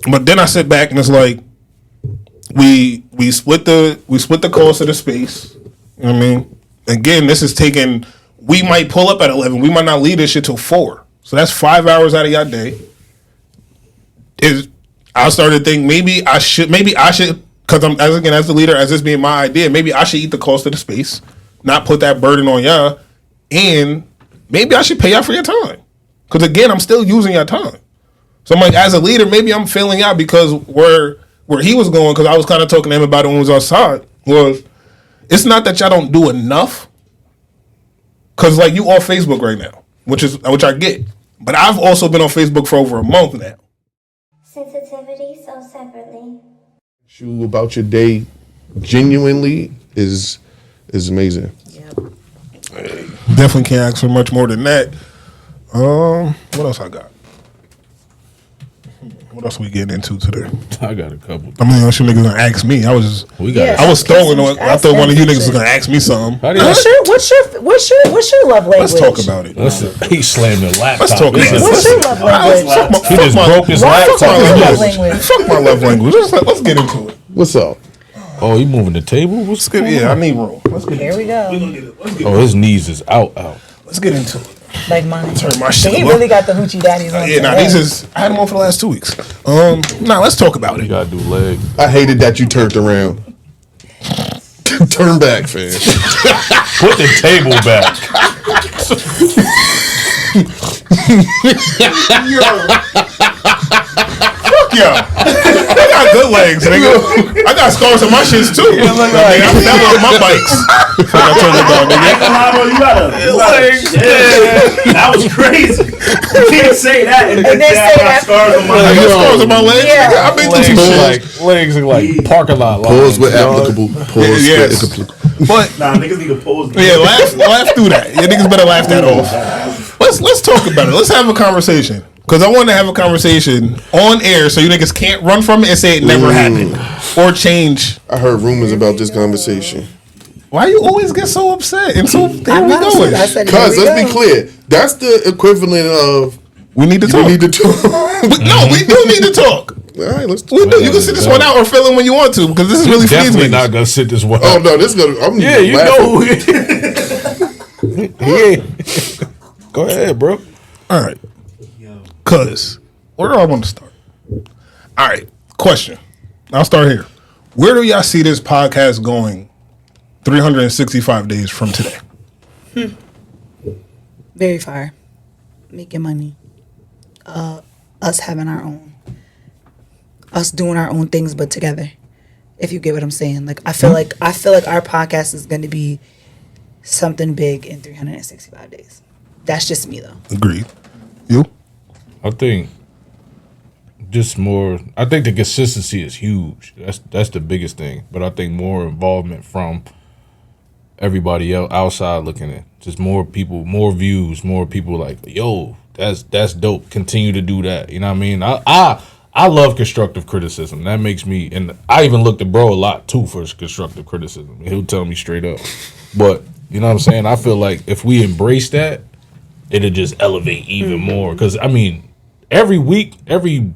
But then I sit back and it's like we split the cost of the space. You know what I mean? Again, this is taking. We might pull up at 11. We might not leave this shit till 4. So that's 5 hours out of your day. I started to think maybe I should because I'm as the leader, as this being my idea, maybe I should eat the cost of the space, not put that burden on y'all, and maybe I should pay y'all for your time. Because again, I'm still using your time. So I'm like, as a leader, maybe I'm failing out because where he was going, because I was kind of talking to him about it when we was outside, was it's not that y'all don't do enough. Because like you off Facebook right now, which I get. But I've also been on Facebook for over a month now. Sensitivity, so separately. You about your day genuinely is amazing. Yep. Definitely can't ask for much more than that. What else I got? What else we getting into today? I got a couple. I mean, you niggas gonna ask me. I was stalling on. I thought one of you niggas was gonna ask me something. What's your love language? Let's talk about it. He slammed the laptop. Let's talk about it. What's your love language? He just broke his laptop. Fuck my love language. Let's get into it. What's up? Oh, he moving the table? What's good? Yeah, I need room. Here we go. Oh, his knees is out. Let's get into it. Like mine. Turn my shit He up. really got the hoochie daddies on. Yeah, these is I had them on for the last 2 weeks. Let's talk about You it. gotta do leg. I hated that you turned around. Turn back, fam. Put the table back. Fuck y'all. I got good legs, nigga. I got scars on my shits too. I'm never on my bikes. Fuck I told you about, nigga. You gotta that was crazy. You can't say that and then say I got scars on my I legs. got scars on my legs. Yeah. Nigga. I've been through some shit. Legs are like parking lot. Pause with applicable. Pause Yes. with applicable. But Nah, niggas need to pause. yeah, laugh through that. You niggas better laugh that off. Let's talk about it. Let's have a conversation. Because I want to have a conversation on air so you niggas can't run from it and say it never happened. Or change. I heard rumors about this conversation. Why you always get so upset? And so there we go. Because let's be clear, that's the equivalent of We need to you talk. need to talk. No, we do need to talk. All right, let's talk. We do. You can sit this one out or fill in when you want to because this is really for these Definitely niggas. not gonna sit this one. Oh no, this is gonna. I'm Yeah, you laughing. know. Yeah. Go ahead, bro. All right. Because where do I want to start? All right. Question. I'll start here. Where do y'all see this podcast going 365 days from today? Very far. Making money. Us having our own. Us doing our own things, but together. If you get what I'm saying. Like I feel like our podcast is going to be something big in 365 days. That's just me though. Agreed. You? I think just more. I think the consistency is huge. That's the biggest thing. But I think more involvement from everybody else outside looking in. Just more people, more views, more people like, yo, that's dope. Continue to do that. You know what I mean? I love constructive criticism. That makes me, and I even look to bro a lot too for constructive criticism. He'll tell me straight up. But you know what I'm saying? I feel like if we embrace that, it'll just elevate even more. Because I mean, every week, every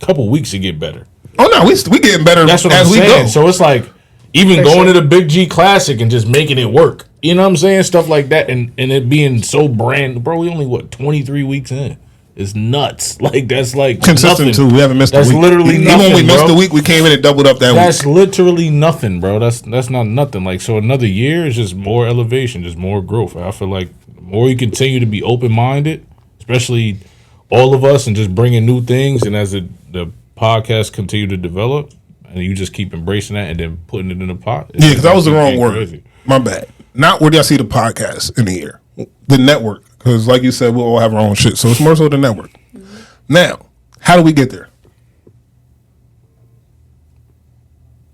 couple weeks, it get better. Oh no, we getting better. That's what as I'm we saying. go. So it's like even going to the Big G Classic and just making it work. You know what I'm saying? Stuff like that, and it being so brand, bro. We only 23 weeks in. It's nuts. Like that's like consistent nothing. too. We haven't missed a week. That's literally nothing. Even when we missed bro. a week, we came in and doubled up that week. That's literally nothing, bro. That's not nothing. Like so, another year is just more elevation, just more growth. I feel like the more you continue to be open minded, especially all of us, and just bringing new things, and as the podcast continue to develop, and you just keep embracing that and then putting it in the pot. Yeah, because that was the wrong word. Crazy. My bad. Not where do y'all see the podcast in the year? The network. Because like you said, we'll all have our own shit. So it's more so the network. Now, how do we get there?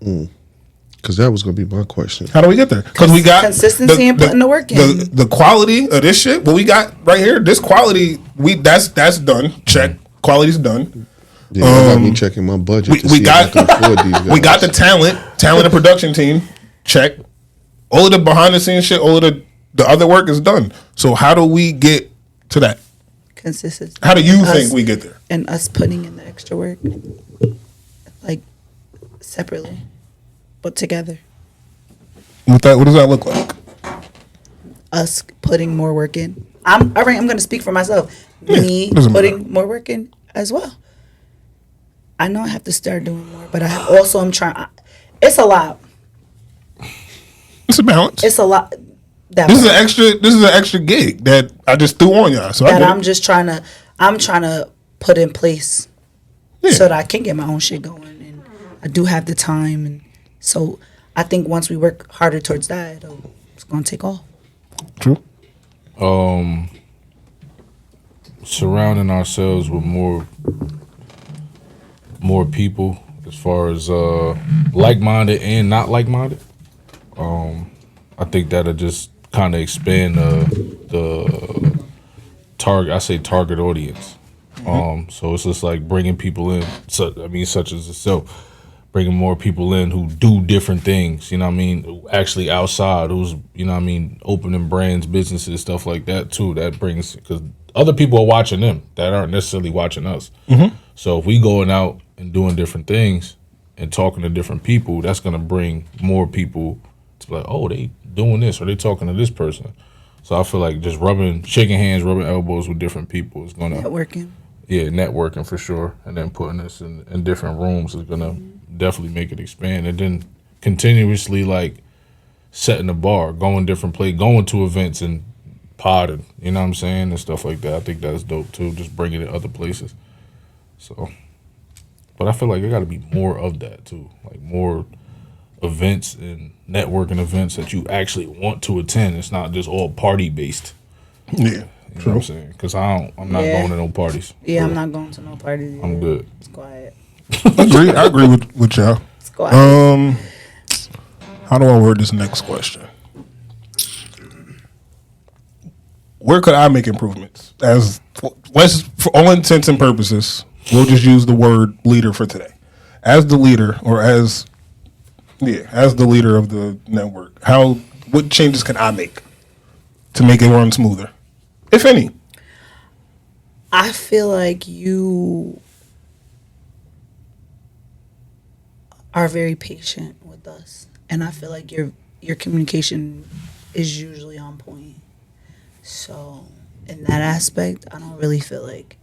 Because that was going to be my question. How do we get there? Because we got consistency and putting the work in. The quality of this shit, what we got right here, this quality, that's done. Check. Quality's done. Yeah, I got me checking my budget to we see got if I can afford these guys. we got the talent and production team. Check. All of the behind the scenes shit, all of the other work is done. So how do we get to that? Consistency. How do you Us- think we get there? And us putting in the extra work, like separately, but together. What does that look like? Us putting more work in. I'm going to speak for myself. Me doesn't putting matter. more work in as well. I know I have to start doing more, but I'm trying. It's a lot. It's a balance. It's a lot. This is an extra gig that I just threw on y'all. So that I'm just trying to put in place so that I can get my own shit going, and I do have the time, and so I think once we work harder towards that, it's gonna take off. True. Surrounding ourselves with more people as far as like-minded and not like-minded. I think that'll just kind of expand the target audience. So it's just like bringing people in, such as yourself, bringing more people in who do different things, you know what I mean, actually outside, who's, you know what I mean, opening brands, businesses, stuff like that too. That brings, because other people are watching them that aren't necessarily watching us. So if we going out and doing different things and talking to different people, that's going to bring more people to be like, oh, they doing this, or they talking to this person. So I feel like just shaking hands, rubbing elbows with different people is going to... Networking. Yeah, networking for sure. And then putting us in different rooms is going to definitely make it expand. And then continuously, like, setting the bar, going different places, going to events and potting, you know what I'm saying, and stuff like that. I think that's dope, too, just bringing it other places. So, but I feel like there got to be more of that, too. Like, more events and networking events that you actually want to attend. It's not just all party-based. Yeah. You know what I'm saying? Because I'm not going to no parties. Yeah, I'm not going to no parties either. I'm good. It's quiet. I agree with y'all. It's quiet. How do I word this next question? Where could I make improvements? Let's, for all intents and purposes, we'll just use the word leader for today. As the leader, or as the leader of the network, what changes can I make to make it run smoother, if any? I feel like you are very patient with us, and I feel like your communication is usually on point. So in that aspect, I don't really feel like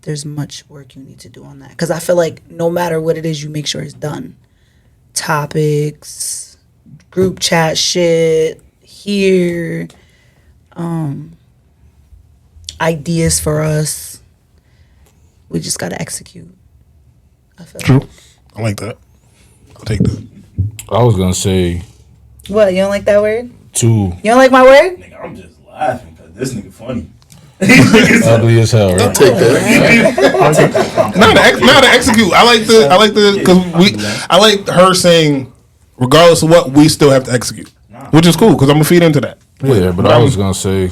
there's much work you need to do on that, because I feel like no matter what it is, you make sure it's done. Topics, group chat shit, here, ideas for us. We just gotta execute. I feel True. I like that. I'll take that. I was going to say, What, you don't like that word? too You don't like my word? Nigga, I'm just laughing because this nigga funny. ugly as hell, right? Take that. Not to execute. I like the because I like her saying, regardless of what, we still have to execute, which is cool because I'm gonna feed into that. Yeah, but I was gonna say,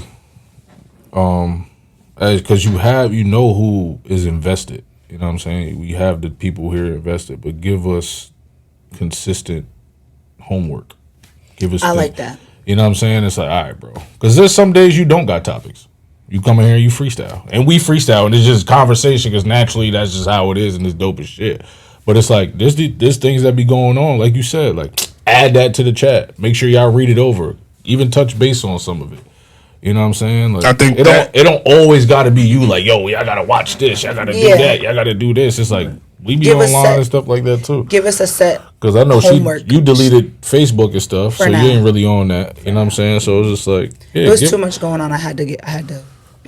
because you know who is invested. You know what I'm saying? We have the people here invested, but give us consistent homework. Give us. I like that. You know what I'm saying? It's like, all right, bro. Because there's some days you don't got topics. You come in here, you freestyle, and we freestyle, and it's just conversation. Because naturally, that's just how it is, and it's dope as shit. But it's like there's things that be going on, like you said. Like add that to the chat. Make sure y'all read it over. Even touch base on some of it. You know what I'm saying? Like, I think it don't always got to be you. Like, yo, y'all gotta watch this. Y'all gotta do that. Y'all gotta do this. It's like we be online and stuff like that too. Give us a set. Because I know homework. you deleted Facebook and stuff, For so now. you ain't really on that. You know what I'm saying? So it was just like, yeah, There was too much going on. I had to.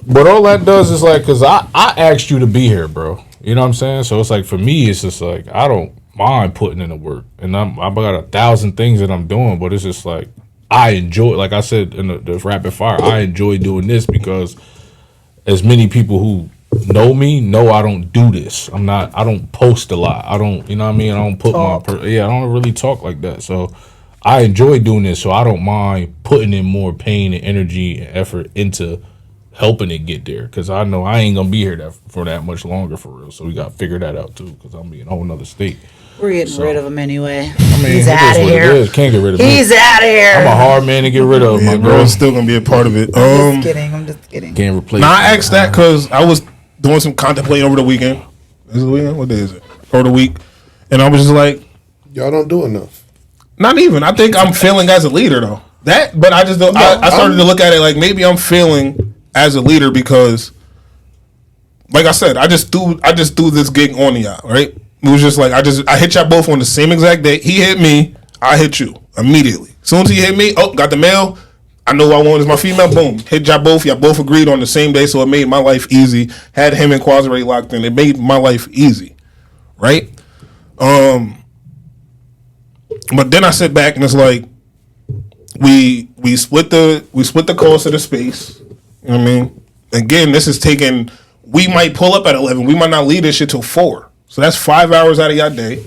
But all that does is like, because I asked you to be here, bro. You know what I'm saying? So it's like, for me, it's just like, I don't mind putting in the work. And I've got 1,000 things that I'm doing, but it's just like, I enjoy, like I said in the rapid fire, I enjoy doing this because as many people who know me know I don't do this. I don't post a lot. I don't, you know what I mean? I don't put I don't really talk like that. So I enjoy doing this. So I don't mind putting in more pain and energy and effort into helping it get there. Because I know I ain't gonna be here for that much longer for real. So we got to figure that out too. Because I'm in a whole nother state. We're getting rid of him anyway. I mean, he's out of here. Can't get rid of him. He's out of here. I'm a hard man to get rid of. Yeah, My bro, girl it's still gonna be a part of it. I'm just kidding. can't replace. Now I asked that because I was doing some contemplating over the weekend. Is it the weekend? What day is it? Over the week, and I was just like, Y'all don't do enough. not even. I think I'm failing as a leader though. But I just don't. I started to look at it like maybe I'm failing as a leader because, like I said, I just threw this gig on y'all, right? It was just like I hit y'all both on the same exact day. He hit me, I hit you immediately. As soon as he hit me, got the mail. I know what I want is my female. Boom, hit y'all both. Y'all both agreed on the same day, so it made my life easy. Had him and Quasare locked in. It made my life easy, right? But then I sit back and it's like we split the cost of the space. You know what I mean? Again, this is taking. We might pull up at 11. We might not leave this shit till 4. So that's 5 hours out of your day.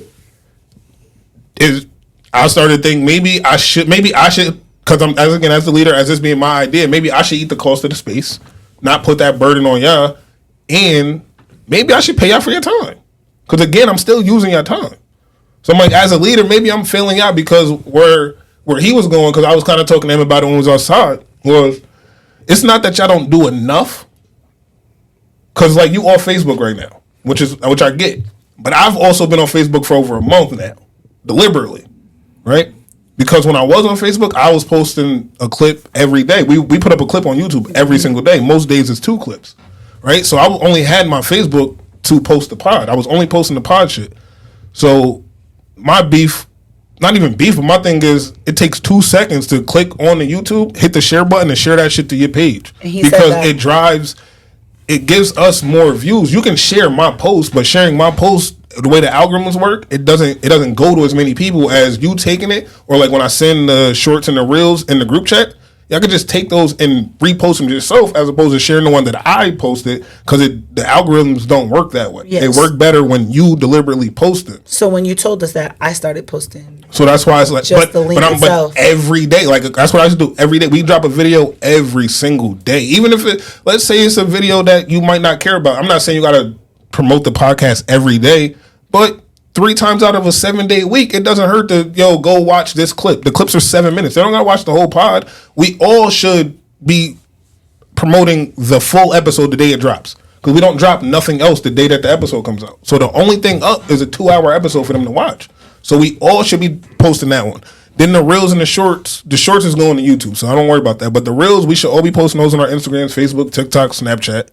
I started to think maybe I should, because I'm as the leader, as this being my idea, maybe I should eat the cost of the space, not put that burden on y'all, and maybe I should pay y'all for your time. Because again, I'm still using your time. So I'm like, as a leader, maybe I'm failing out because where he was going, because I was kind of talking to him about it when we was outside, was it's not that y'all don't do enough. Because like you off Facebook right now, which I get. But I've also been on Facebook for over a month now, deliberately, right? Because when I was on Facebook, I was posting a clip every day. We put up a clip on YouTube every single day. Most days it's 2 clips, right? So I only had my Facebook to post the pod. I was only posting the pod shit. So my beef, not even beef, but my thing is it takes 2 seconds to click on the YouTube, hit the share button, and share that shit to your page. Because it gives us more views. You can share my post, but sharing my post, the way the algorithms work, it doesn't go to as many people as you taking it, or like when I send the shorts and the reels in the group chat. Y'all could just take those and repost them yourself as opposed to sharing the one that I posted, because the algorithms don't work that way. Yes. They work better when you deliberately post it. So when you told us that, I started posting. So that's why it's like, but every day, like that's what I used to do every day. We drop a video every single day, even if let's say it's a video that you might not care about. I'm not saying you got to promote the podcast every day, but 3 times out of a 7-day week, it doesn't hurt to go watch this clip. The clips are 7 minutes. They don't gotta watch the whole pod. We all should be promoting the full episode the day it drops, because we don't drop nothing else the day that the episode comes out. So the only thing up is a 2-hour episode for them to watch. So we all should be posting that one. Then the reels and the shorts is going to YouTube, so I don't worry about that. But the reels, we should all be posting those on our Instagrams, Facebook, TikTok, Snapchat.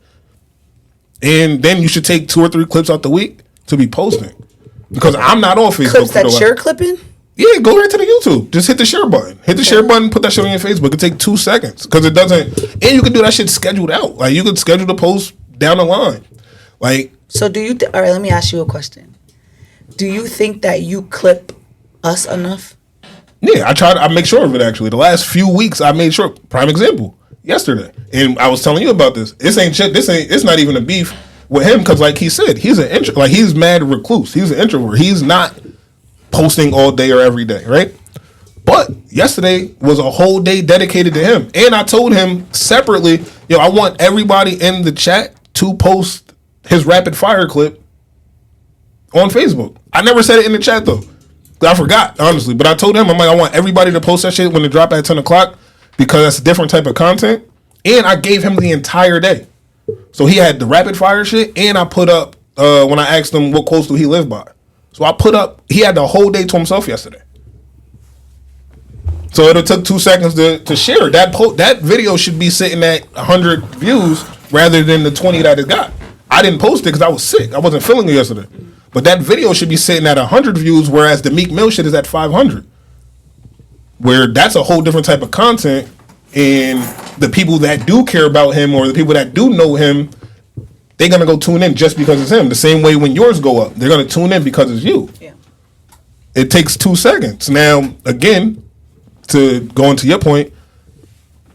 And then you should take 2 or 3 clips out the week to be posting. Because I'm not on Facebook. Clips that you're clipping? Yeah, go right to the YouTube. Just hit the share button. Hit the share button, put that shit on your Facebook. It take 2 seconds. Because it doesn't, and you can do that shit scheduled out. Like you could schedule the post down the line. Like, so do you, all right, let me ask you a question. Do you think that you clip us enough? Yeah, I make sure of it actually. The last few weeks I made sure. Prime example, yesterday. And I was telling you about this. It's not even a beef with him, because like he said, he's mad recluse. He's an introvert. He's not posting all day or every day, right? But yesterday was a whole day dedicated to him. And I told him separately, I want everybody in the chat to post his rapid fire clip on Facebook. I never said it in the chat though. I forgot, honestly. But I told him, I'm like, I want everybody to post that shit when it drop at 10 o'clock, because that's a different type of content. And I gave him the entire day. So he had the rapid fire shit, and I put up, when I asked him what quotes do he live by. So I put up, he had the whole day to himself yesterday. So it took 2 seconds to share it. That video should be sitting at 100 views rather than the 20 that it got. I didn't post it because I was sick. I wasn't feeling it yesterday. But that video should be sitting at 100 views, whereas the Meek Mill shit is at 500. Where that's a whole different type of content, and the people that do care about him, or the people that do know him, they're going to go tune in just because it's him. The same way when yours go up, they're going to tune in because it's you. Yeah. It takes 2 seconds. Now, again, to go into your point,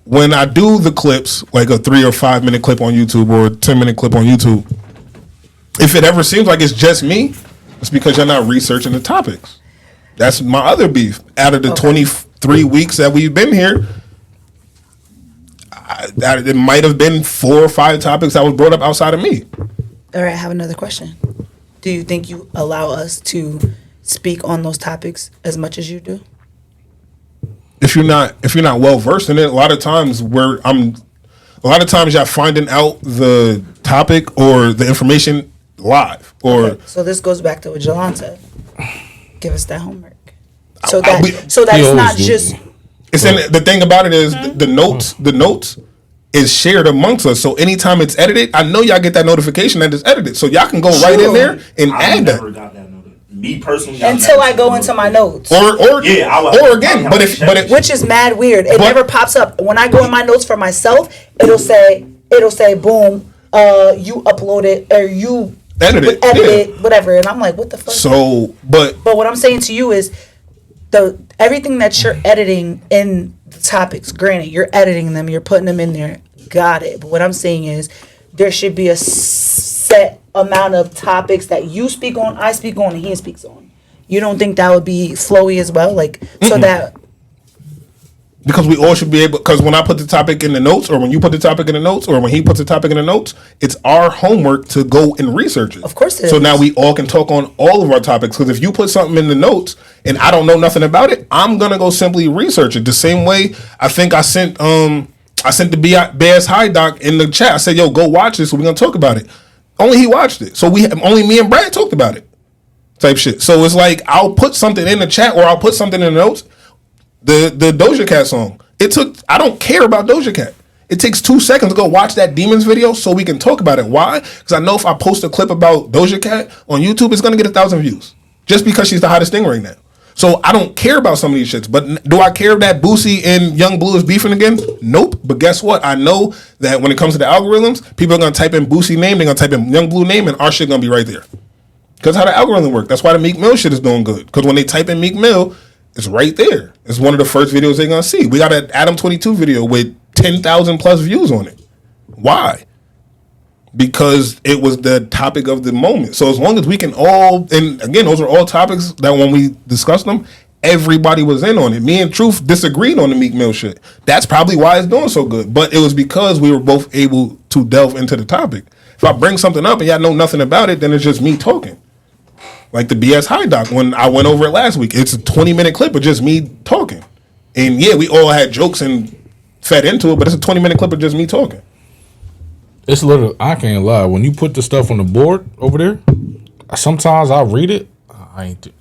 when I do the clips, like a 3 or 5 minute clip on YouTube or a 10-minute clip on YouTube, if it ever seems like it's just me, it's because you're not researching the topics. That's my other beef. Out of the 23 weeks that we've been here, it might have been 4 or 5 topics that was brought up outside of me. All right, I have another question. Do you think you allow us to speak on those topics as much as you do? If you're not well versed in it, a lot of times y'all finding out the topic or the information live. Or Okay, so this goes back to what Jalaun said. Give us that homework. So I- that so that He it's always not do. just it's in, the thing about it is the notes is shared amongst us. So anytime it's edited, I know y'all get that notification that it's edited. So y'all can go right in there and I add never that. got that notice. Me personally, I've until never I go seen into that my notice. notes. Or again, but if Which is mad weird. It But- never pops up. When I go in my notes for myself, it'll say boom, you uploaded or you Edited, edited, whatever. And I'm like, what the fuck? so But what I'm saying to you is everything that you're editing in the topics, granted, you're editing them, you're putting them in there. Got it. But what I'm saying is there should be a set amount of topics that you speak on, I speak on, and he speaks on. You don't think that would be flowy as well? Like, so that because we all should be able, because when I put the topic in the notes, or when you put the topic in the notes, or when he puts the topic in the notes, it's our homework to go and research it. Of course it So is. now we all can talk on all of our topics, because if you put something in the notes and I don't know nothing about it, I'm gonna go simply research it. The same way I think I sent the Bears High doc in the chat. I said, yo, go watch this, so we're gonna talk about it. Only he watched it. So only me and Brad talked about it. Type shit. So it's like I'll put something in the chat or I'll put something in the notes. The Doja Cat song. I don't care about Doja Cat. It takes 2 seconds to go watch that Demons video so we can talk about it. Why? Because I know if I post a clip about Doja Cat on YouTube, it's gonna get 1,000 views. Just because she's the hottest thing right now. So I don't care about some of these shits. But do I care that Boosie and Young Blue is beefing again? Nope. But guess what? I know that when it comes to the algorithms, people are gonna type in Boosie name, they're gonna type in Young Blue name, and our shit gonna be right there. Because how the algorithm work. That's why the Meek Mill shit is doing good. Because when they type in Meek Mill, it's right there. It's one of the first videos they're gonna see. We got an Adam 22 video with 10,000 plus views on it. Why? Because it was the topic of the moment. So as long as we can all, and again, those are all topics that when we discussed them, everybody was in on it. Me and Truth disagreed on the Meek Mill shit. That's probably why it's doing so good. But it was because we were both able to delve into the topic. If I bring something up and y'all know nothing about it, then it's just me talking. Like the BS High doc, when I went over it last week, it's a 20-minute clip of just me talking. And yeah, we all had jokes and fed into it, but it's a 20-minute clip of just me talking. It's literally, I can't lie. When you put the stuff on the board over there, sometimes I read it.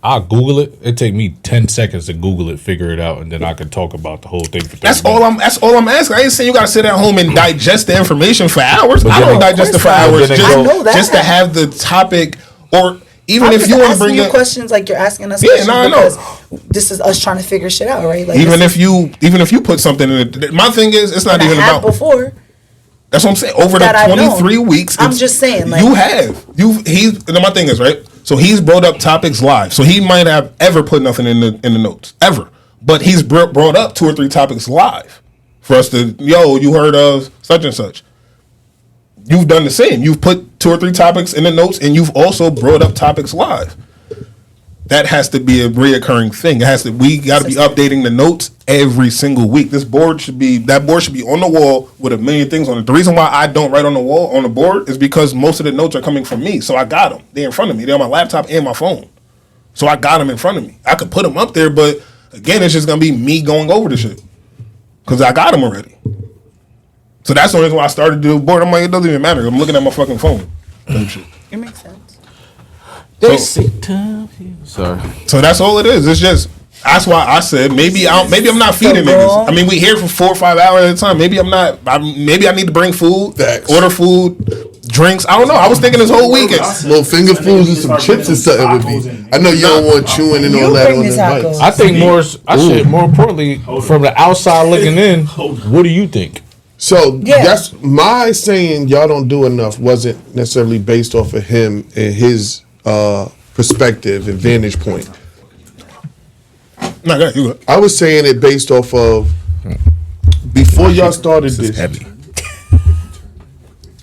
I'll Google it. It take me 10 seconds to Google it, figure it out, and then I can talk about the whole thing for 30 That's minutes. all I'm asking. I ain't saying you gotta sit at home and digest the information for hours. But I then don't it- digest it for But hours then it just, go- I know that. just to have the topic, or even I'm if just you want to asking bring you up questions like you're asking us Yeah, questions no, I know. because this is us trying to figure shit out, right? Like even this if you put something in it. My thing is, it's not I even have about. before. That's what I'm saying. Over the that I've 23 known. weeks, I'm it's- just saying, like- and my thing is, right? So he's brought up topics live. So he might have ever put nothing in the notes ever, but he's brought up 2 or 3 topics live for us to, you heard of such and such. You've done the same. You've put 2 or 3 topics in the notes, and you've also brought up topics live. That has to be a reoccurring thing. We got to be updating the notes every single week. That board should be on the wall with a million things on it. The reason why I don't write on the board is because most of the notes are coming from me. So I got them. They're in front of me. They're on my laptop and my phone. So I got them in front of me. I could put them up there, but again, it's just gonna be me going over the shit because I got them already. So that's the reason why I started to do the board. I'm like, it doesn't even matter. I'm looking at my fucking phone. Type shit. It makes sense. Sorry. So that's all it is. It's just that's why I said maybe I'm not feeding niggas. I mean, we here for 4 or 5 hours at a time. Maybe I'm not. Maybe I need to bring food, Facts. order food, drinks. I don't know. I was thinking this whole weekend. Little finger foods and some chips and something would be. I know you don't want chewing and all that bring on the the tacos. mics. I think more importantly, from the outside looking in, what do you think? So Yeah. that's my saying. Y'all don't do enough wasn't necessarily based off of him and his perspective and vantage point. No, go ahead, you go. I was saying it based off of before y'all started this. Heavy.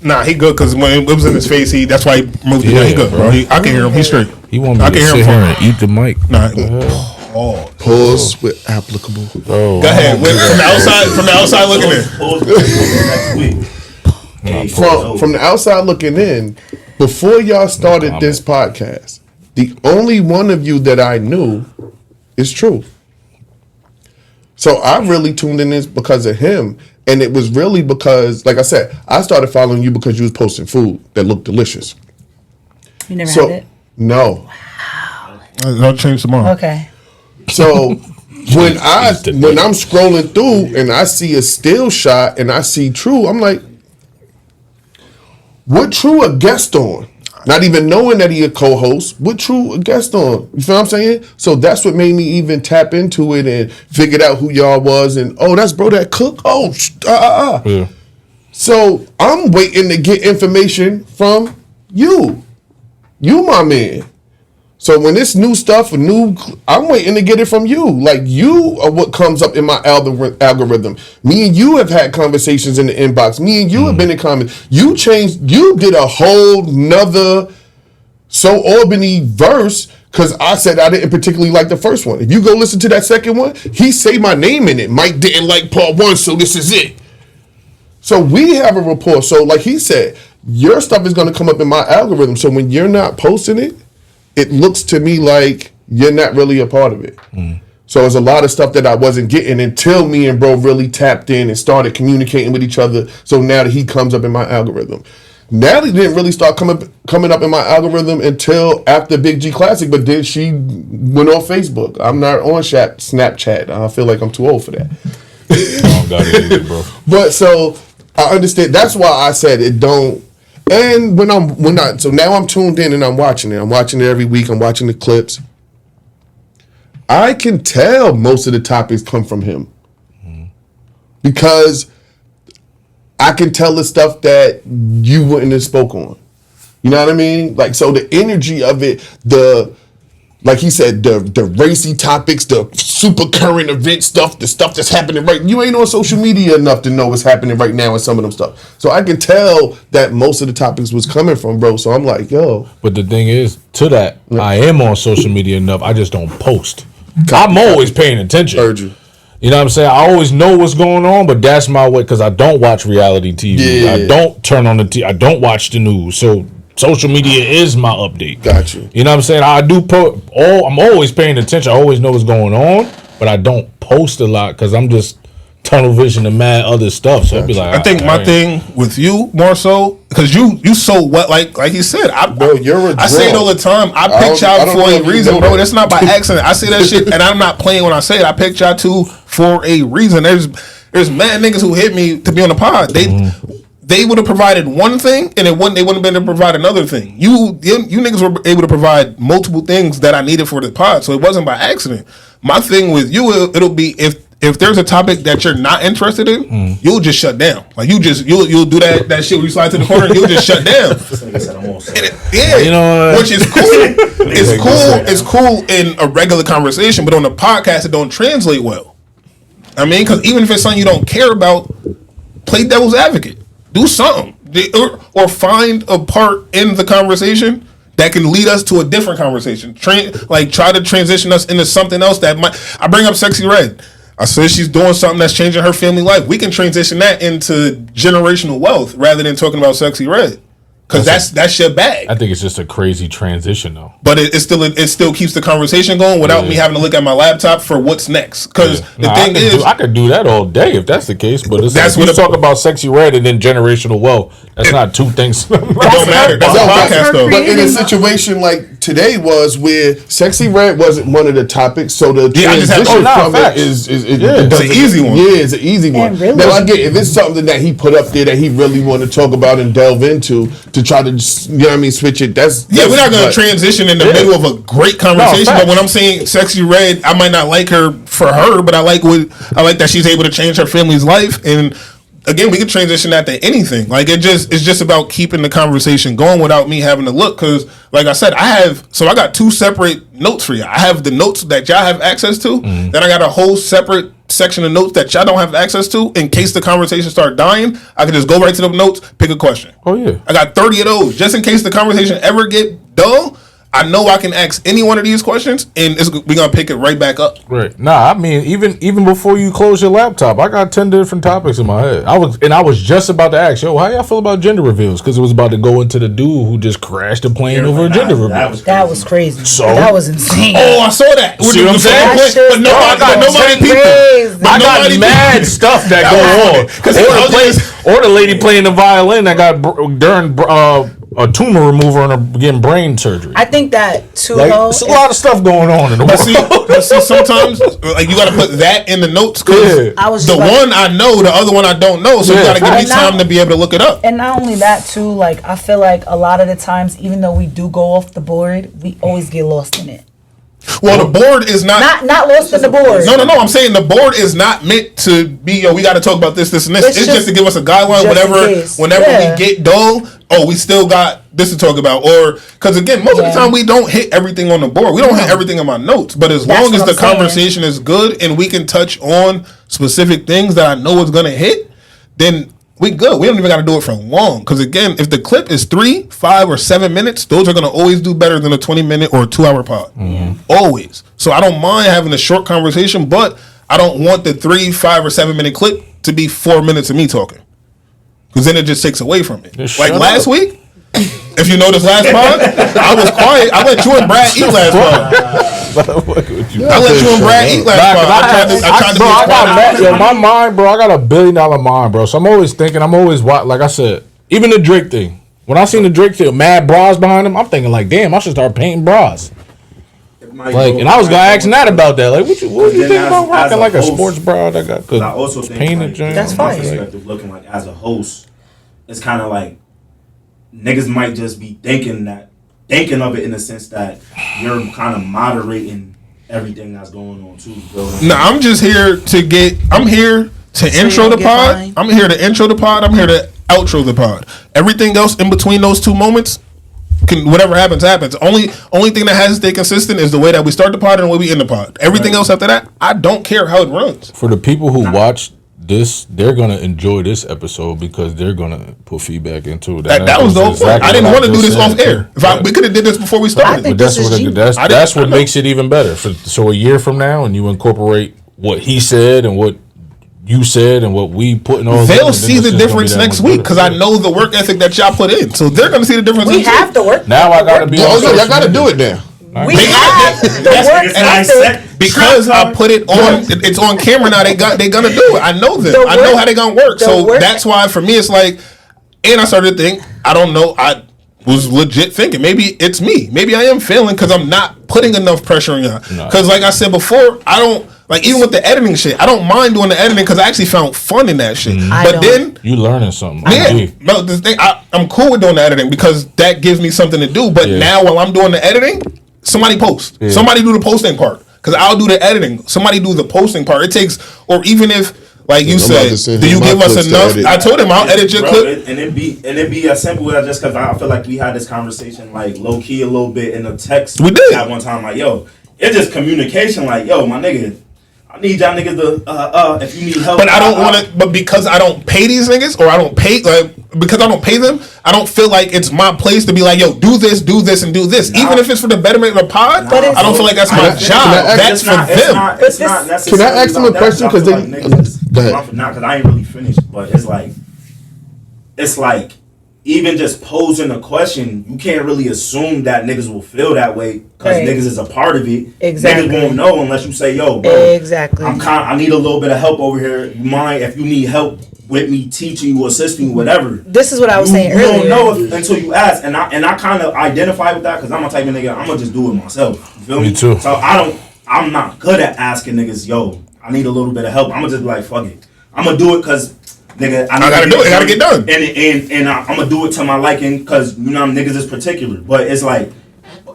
Nah, he good because when it was in his face, that's why he moved it. Yeah, he good, bro. I can hear him. He's straight. He want me I to can hear sit him here fine. and eat the mic. Nah, Pause with applicable. Oh, Go ahead. From the outside looking in. Next week. From the outside looking in, before y'all started this podcast, the only one of you that I knew is True. So I really tuned in this because of him. And it was really because, like I said, I started following you because you was posting food that looked delicious. You never had it? No. I'll change tomorrow. Okay. So when I'm scrolling through and I see a still shot and I see True, I'm like, what True a guest on? Not even knowing that he a co-host, what True a guest on? You feel what I'm saying? So that's what made me even tap into it and figured out who y'all was. And that's bro that cook. Yeah. So I'm waiting to get information from you. You my man. So when this new stuff, I'm waiting to get it from you. Like, you are what comes up in my algorithm. Me and you have had conversations in the inbox. Me and you have been in comments. You did a whole nother So Albany verse, because I said I didn't particularly like the first one. If you go listen to that second one, he say my name in it. Mike didn't like part one, so this is it. So we have a rapport. So like he said, your stuff is going to come up in my algorithm. So when you're not posting it, it looks to me like you're not really a part of it. So there's a lot of stuff that I wasn't getting until me and bro really tapped in and started communicating with each other. So now that he comes up in my algorithm. Natalie didn't really start coming up in my algorithm until after Big G Classic, but then she went on Facebook. I'm not on Snapchat. I feel like I'm too old for that. I don't got it either, bro. But so I understand. That's why I said it don't. And so now I'm tuned in and I'm watching it. I'm watching it every week. I'm watching the clips. I can tell most of the topics come from him because I can tell the stuff that you wouldn't have spoke on. You know what I mean? Like, so the energy of it, like he said, the racy topics, the super current event stuff, the stuff that's happening right. You ain't on social media enough to know what's happening right now and some of them stuff. So I can tell that most of the topics was coming from bro. So I'm like, yo. But the thing is, to that, I am on social media enough. I just don't post. I'm always paying attention. Heard you. You know what I'm saying? I always know what's going on, but that's my way because I don't watch reality TV. Yeah. I don't turn on the TV. I don't watch the news. So social media is my update. Got you. You know what I'm saying? I do I'm always paying attention. I always know what's going on, but I don't post a lot because I'm just tunnel vision and mad other stuff. So I'd be like, I think my thing with you more so because you so what like he said. Bro, you're a I say it draw. all the time. I picked y'all for a reason, bro. That. That's not by accident. I say that shit, and I'm not playing when I say it. I picked y'all two for a reason. There's mad niggas who hit me to be on the pod. They would have provided one thing, and they wouldn't have been able to provide another thing. You niggas were able to provide multiple things that I needed for the pod, so it wasn't by accident. My thing with you, it'll be if there's a topic that you're not interested in, you'll just shut down. Like you'll do that shit where you slide to the corner and you'll just shut down. You know, which is cool. It's cool in a regular conversation, but on a podcast it don't translate well. I mean, because even if it's something you don't care about, play devil's advocate. Do something or find a part in the conversation that can lead us to a different conversation. Try to transition us into something else that might. I bring up Sexy Red. I said she's doing something that's changing her family life. We can transition that into generational wealth rather than talking about Sexy Red. Because that's your bag. I think it's just a crazy transition, though. But it still keeps the conversation going without me having to look at my laptop for what's next. Because I could do that all day if that's the case. But that's when you talk about Sexy Red and then generational wealth. That's not two things. It don't matter. That's a podcast, though. But in a situation like today was where Sexy Red wasn't one of the topics, so the transition from it is it's an easy one. Yeah, it's an easy one. Really? Now I get if it's something that he put up there that he really want to talk about and delve into to try to switch it. We're not gonna transition in the middle of a great conversation. But when I'm saying Sexy Red, I might not like her for her, but I like that she's able to change her family's life. And again, we can transition that to anything. Like it's just about keeping the conversation going without me having to look. Because like I said, I got two separate notes for you. I have the notes that y'all have access to. Then I got a whole separate section of notes that y'all don't have access to. In case the conversation start dying, I can just go right to the notes, pick a question. Oh yeah, I got 30 of those just in case the conversation ever get dull. I know I can ask any one of these questions, and we're gonna pick it right back up. Right. Nah, I mean, even before you close your laptop, I got 10 different topics in my head. I was just about to ask, yo, how y'all feel about gender reveals? Because it was about to go into the dude who just crashed a plane over a gender reveal. That was crazy. So that was insane. Oh, I saw that. See what I'm saying? But nobody people. I got mad stuff that go on. Or the lady playing the violin that got during a tumor remover and getting brain surgery. I think that too. Like, there's a lot of stuff going on in the world. But see, sometimes like you got to put that in the notes because the one I know, the other one I don't know. So you got to give me time to be able to look it up. And not only that too, like I feel like a lot of the times, even though we do go off the board, we always get lost in it. Well, the board is not lost in the board. No. I'm saying the board is not meant to be. We got to talk about this, and this. It's just to give us a guideline. Whenever we get dull, we still got this to talk about. Or because again, most of the time we don't hit everything on the board. We don't hit everything in my notes. But as long as the conversation is good and we can touch on specific things that I know is gonna hit, then we good. We don't even got to do it for long. Because again, if the clip is 3, 5, or 7 minutes, those are going to always do better than a 20-minute or a 2-hour pod. Mm-hmm. Always. So I don't mind having a short conversation, but I don't want the 3, 5, or 7-minute clip to be 4 minutes of me talking. Because then it just takes away from it. Like last week, if you noticed last pod, I was quiet. I let you and Brad eat last pod. I let you and Brad eat last pod. I tried to be quiet. My mind, bro, I got $1 billion mind, bro. So I'm always thinking, like I said, even the Drake thing. When I seen the Drake thing, mad bras behind him, I'm thinking like, damn, I should start painting bras. Like, and I was gonna ask Nat about that. Like, what you think about rocking like a sports bra that got the I also think painted joint? That's fine. Perspective, looking like as a host, it's kind of like niggas might just be thinking of it in the sense that you're kind of moderating everything that's going on too. No, I'm just here to I'm here to intro the pod. I'm here to intro the pod. I'm here to outro the pod. Everything else in between those 2 moments, whatever happens. Only thing that has to stay consistent is the way that we start the pod and the way we end the pod. Everything else after that, I don't care how it runs. For the people who watch this, they're gonna enjoy this episode because they're gonna put feedback into it. That was the whole point. I didn't want to do this off air. We could have did this before we started. But that's what makes it even better. So a year from now, and you incorporate what he said and what you said and what we put in all. They'll see the difference next week because I know the work ethic that y'all put in. So they're gonna see the difference. We have to work. Now I gotta be. Y'all gotta do it now. We have the work ethic. Because I put it on, it's on camera now. They gonna do it. I know them. I know how they gonna work. So that's why for me it's like, and I started to think, I don't know. I was legit thinking maybe it's me. Maybe I am failing because I'm not putting enough pressure on y'all. Because like I said before, I don't like even with the editing shit. I don't mind doing the editing because I actually found fun in that shit. But then you learning something. Yeah, no, the thing I'm cool with doing the editing because that gives me something to do. But now while I'm doing the editing, somebody post. Yeah. Somebody do the posting part. Because I'll do the editing. Somebody do the posting part. It takes, or even if, like you said, do you give us enough? I told him I'll edit your clip. And it be as simple as just because I feel like we had this conversation like low key a little bit in the text. We did at one time. Like, yo, it's just communication. Like, yo, my nigga, I need y'all niggas to if you need help. But I don't want to. But because I don't pay these niggas, or I don't pay because I don't pay them, I don't feel like it's my place to be like, yo, do this, and do this. Even if it's for the betterment of the pod, I don't feel like that's my job. That's for them. It's not necessarily. Can I ask them a question? Because go ahead. Not because I ain't really finished, but it's like even just posing a question, you can't really assume that niggas will feel that way because niggas is a part of it. Exactly. Niggas won't know unless you say, yo, bro. Exactly. I need a little bit of help over here. You mind if you need help with me teaching you, assisting you, whatever. This is what I was saying earlier. You don't know until you ask. And I kind of identify with that because I'm a type of nigga, I'm going to just do it myself. You feel me? Me too. So I'm not good at asking niggas, yo, I need a little bit of help. I'm going to just be like, fuck it. I'm going to do it because... Nigga, I gotta do it. Gotta get done. And I'm gonna do it to my liking because you know niggas is particular. But it's like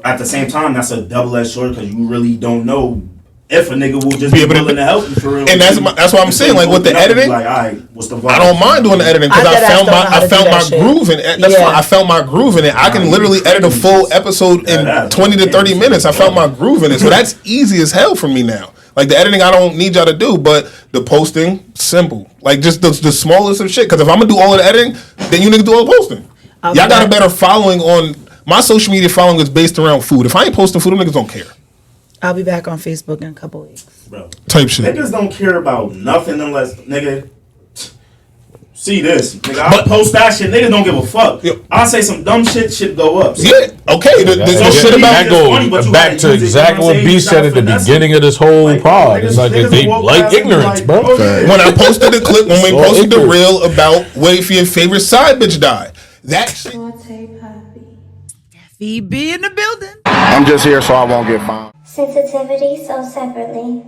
at the same time that's a double-edged sword because you really don't know if a nigga will just be willing to help you for real. And that's what I'm saying. Like with the editing, like, all right, what's the vibe? I don't mind doing the editing because I found my groove in it. That's fine. I found my groove in it. I can literally edit a full episode in 20 to 30 minutes. I found my groove in it, so that's easy as hell for me now. Like the editing, I don't need y'all to do, but the posting, simple. Like just the smallest of shit. Because if I'm gonna do all of the editing, then you niggas do all the posting. Y'all got a better following on My social media following is based around food. If I ain't posting food, them niggas don't care. I'll be back on Facebook in a couple weeks. Bro, Type shit. niggas don't care about nothing unless, nigga, see this. Nigga, I'll post that shit. Niggas don't give a fuck. Yep. I'll say some dumb shit go up. So, Yeah, okay. There's no shit about that goes back to exactly what B said at the beginning of this whole Like, pod. niggas- It's like niggas they walk like past and be ignorance, like, bro. oh, yeah. when I posted the clip, when we So posted the ignorant. reel about what if your favorite side bitch died. That shit. Forte Poppy. VB in the building. I'm just here so I won't get fined. Sensitivity so separately.